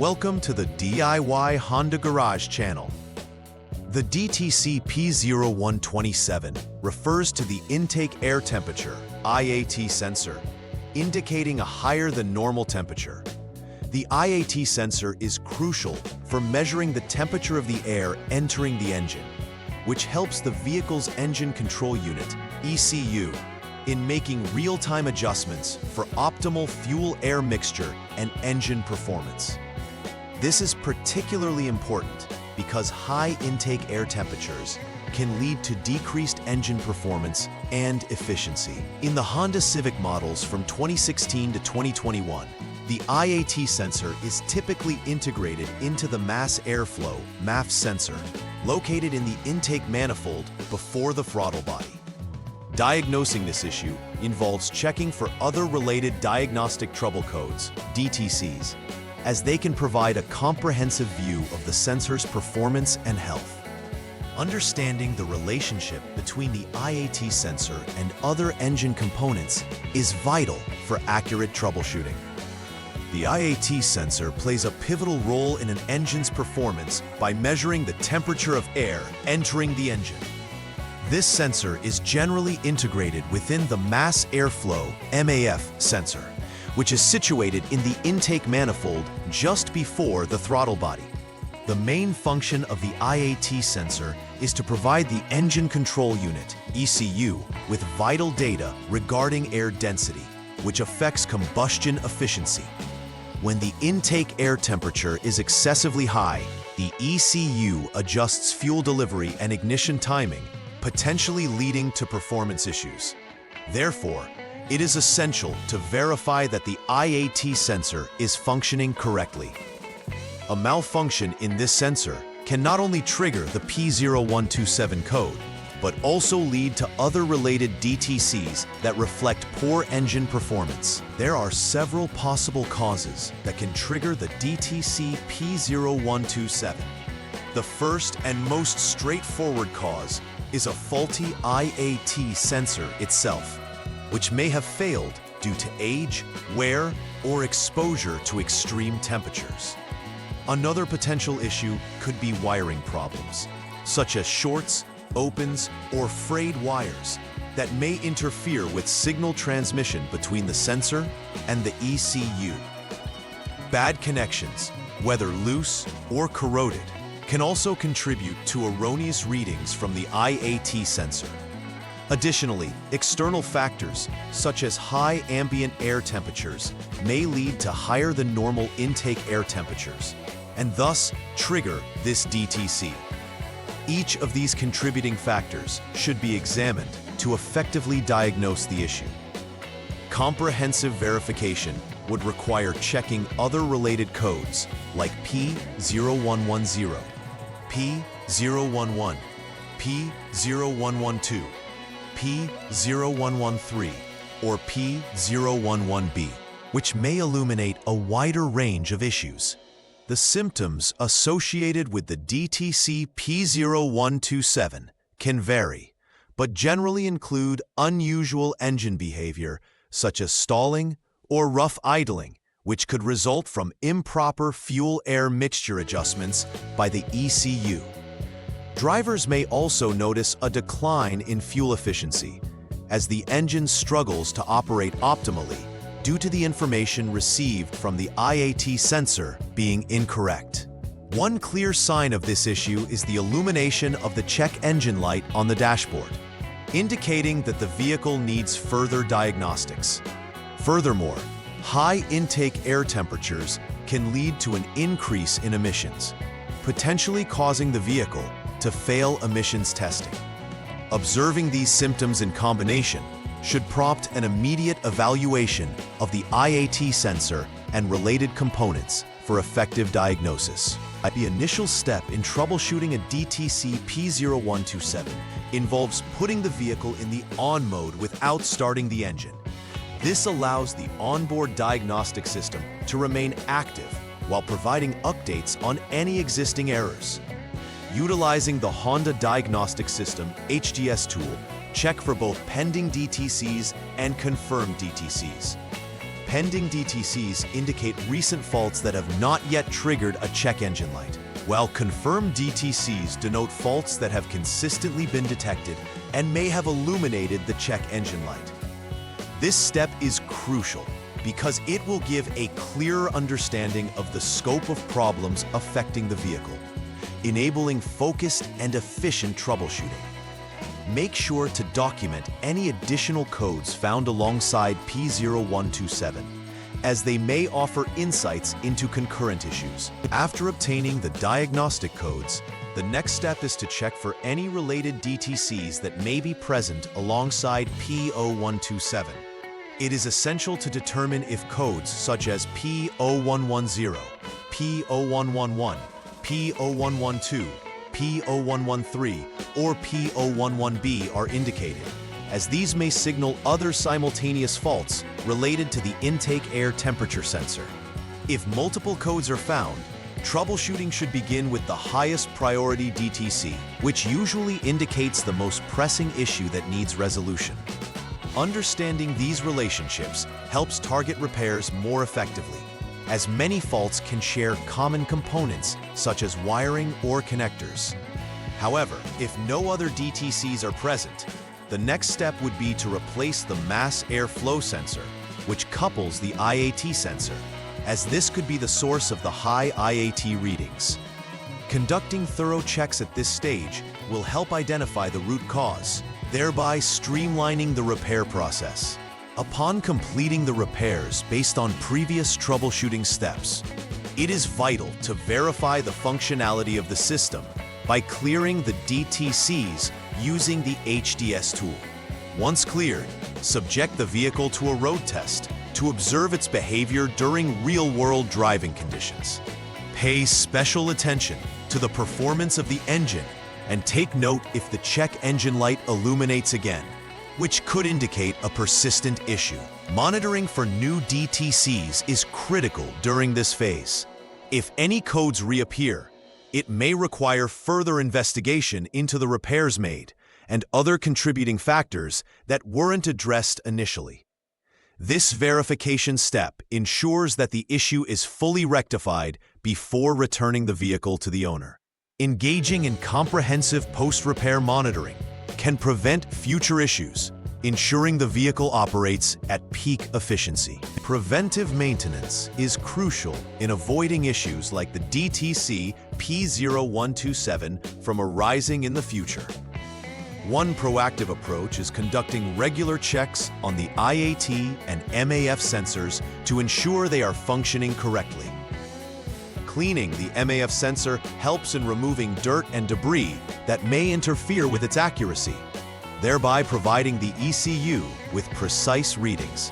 Welcome to the DIY Honda Garage channel. The DTC P0127 refers to the intake air temperature, IAT sensor, indicating a higher than normal temperature. The IAT sensor is crucial for measuring the temperature of the air entering the engine, which helps the vehicle's engine control unit, ECU, in making real-time adjustments for optimal fuel-air mixture and engine performance. This is particularly important because high intake air temperatures can lead to decreased engine performance and efficiency. In the Honda Civic models from 2016 to 2021, the IAT sensor is typically integrated into the mass airflow (MAF) sensor, located in the intake manifold before the throttle body. Diagnosing this issue involves checking for other related diagnostic trouble codes, DTCs, as they can provide a comprehensive view of the sensor's performance and health. Understanding the relationship between the IAT sensor and other engine components is vital for accurate troubleshooting. The IAT sensor plays a pivotal role in an engine's performance by measuring the temperature of air entering the engine. This sensor is generally integrated within the mass airflow (MAF) sensor, which is situated in the intake manifold just before the throttle body. The main function of the IAT sensor is to provide the engine control unit, ECU, with vital data regarding air density, which affects combustion efficiency. When the intake air temperature is excessively high, the ECU adjusts fuel delivery and ignition timing, potentially leading to performance issues. Therefore, it is essential to verify that the IAT sensor is functioning correctly. A malfunction in this sensor can not only trigger the P0127 code, but also lead to other related DTCs that reflect poor engine performance. There are several possible causes that can trigger the DTC P0127. The first and most straightforward cause is a faulty IAT sensor itself, which may have failed due to age, wear, or exposure to extreme temperatures. Another potential issue could be wiring problems, such as shorts, opens, or frayed wires that may interfere with signal transmission between the sensor and the ECU. Bad connections, whether loose or corroded, can also contribute to erroneous readings from the IAT sensor. Additionally, external factors, such as high ambient air temperatures, may lead to higher than normal intake air temperatures, and thus trigger this DTC. Each of these contributing factors should be examined to effectively diagnose the issue. Comprehensive verification would require checking other related codes like P0110, P011, P0112, P0113, or P011B, which may illuminate a wider range of issues. The symptoms associated with the DTC P0127 can vary, but generally include unusual engine behavior such as stalling or rough idling, which could result from improper fuel-air mixture adjustments by the ECU. Drivers may also notice a decline in fuel efficiency as the engine struggles to operate optimally due to the information received from the IAT sensor being incorrect. One clear sign of this issue is the illumination of the check engine light on the dashboard, indicating that the vehicle needs further diagnostics. Furthermore, high intake air temperatures can lead to an increase in emissions, potentially causing the vehicle to fail emissions testing. Observing these symptoms in combination should prompt an immediate evaluation of the IAT sensor and related components for effective diagnosis. The initial step in troubleshooting a DTC P0127 involves putting the vehicle in the on mode without starting the engine. This allows the onboard diagnostic system to remain active while providing updates on any existing errors. Utilizing the Honda Diagnostic System HDS tool, check for both pending DTCs and confirmed DTCs. Pending DTCs indicate recent faults that have not yet triggered a check engine light, while confirmed DTCs denote faults that have consistently been detected and may have illuminated the check engine light. This step is crucial because it will give a clearer understanding of the scope of problems affecting the vehicle, enabling focused and efficient troubleshooting. Make sure to document any additional codes found alongside P0127, as they may offer insights into concurrent issues. After obtaining the diagnostic codes, the next step is to check for any related DTCs that may be present alongside P0127. It is essential to determine if codes such as P0110, P0111, P0112, P0113, or P011B are indicated, as these may signal other simultaneous faults related to the intake air temperature sensor. If multiple codes are found, troubleshooting should begin with the highest priority DTC, which usually indicates the most pressing issue that needs resolution. Understanding these relationships helps target repairs more effectively, as many faults can share common components such as wiring or connectors. However, if no other DTCs are present, the next step would be to replace the mass airflow sensor, which couples the IAT sensor, as this could be the source of the high IAT readings. Conducting thorough checks at this stage will help identify the root cause, thereby streamlining the repair process. Upon completing the repairs based on previous troubleshooting steps, it is vital to verify the functionality of the system by clearing the DTCs using the HDS tool. Once cleared, subject the vehicle to a road test to observe its behavior during real-world driving conditions. Pay special attention to the performance of the engine and take note if the check engine light illuminates again, which could indicate a persistent issue. Monitoring for new DTCs is critical during this phase. If any codes reappear, it may require further investigation into the repairs made and other contributing factors that weren't addressed initially. This verification step ensures that the issue is fully rectified before returning the vehicle to the owner. Engaging in comprehensive post-repair monitoring can prevent future issues, ensuring the vehicle operates at peak efficiency. Preventive maintenance is crucial in avoiding issues like the DTC P0127 from arising in the future. One proactive approach is conducting regular checks on the IAT and MAF sensors to ensure they are functioning correctly. Cleaning the MAF sensor helps in removing dirt and debris that may interfere with its accuracy, thereby providing the ECU with precise readings.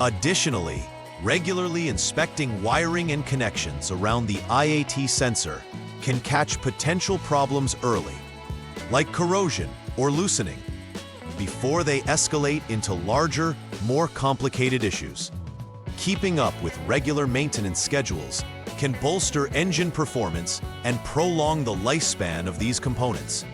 Additionally, regularly inspecting wiring and connections around the IAT sensor can catch potential problems early, like corrosion or loosening, before they escalate into larger, more complicated issues. Keeping up with regular maintenance schedules can bolster engine performance and prolong the lifespan of these components.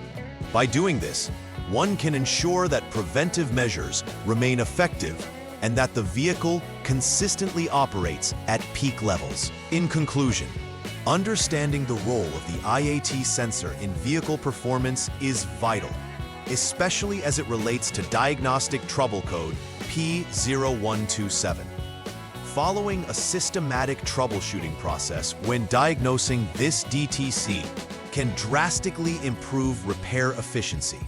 By doing this, one can ensure that preventive measures remain effective and that the vehicle consistently operates at peak levels. In conclusion, understanding the role of the IAT sensor in vehicle performance is vital, especially as it relates to diagnostic trouble code P0127. Following a systematic troubleshooting process when diagnosing this DTC can drastically improve repair efficiency,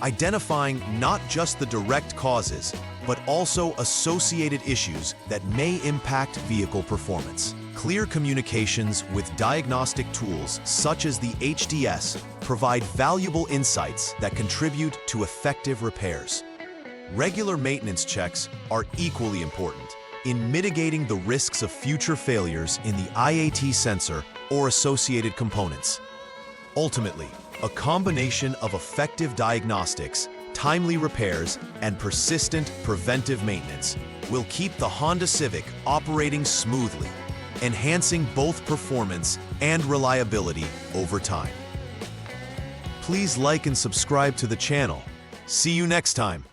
identifying not just the direct causes, but also associated issues that may impact vehicle performance. Clear communications with diagnostic tools such as the HDS provide valuable insights that contribute to effective repairs. Regular maintenance checks are equally important in mitigating the risks of future failures in the IAT sensor or associated components. Ultimately, a combination of effective diagnostics, timely repairs, and persistent preventive maintenance will keep the Honda Civic operating smoothly, enhancing both performance and reliability over time. Please like and subscribe to the channel. See you next time.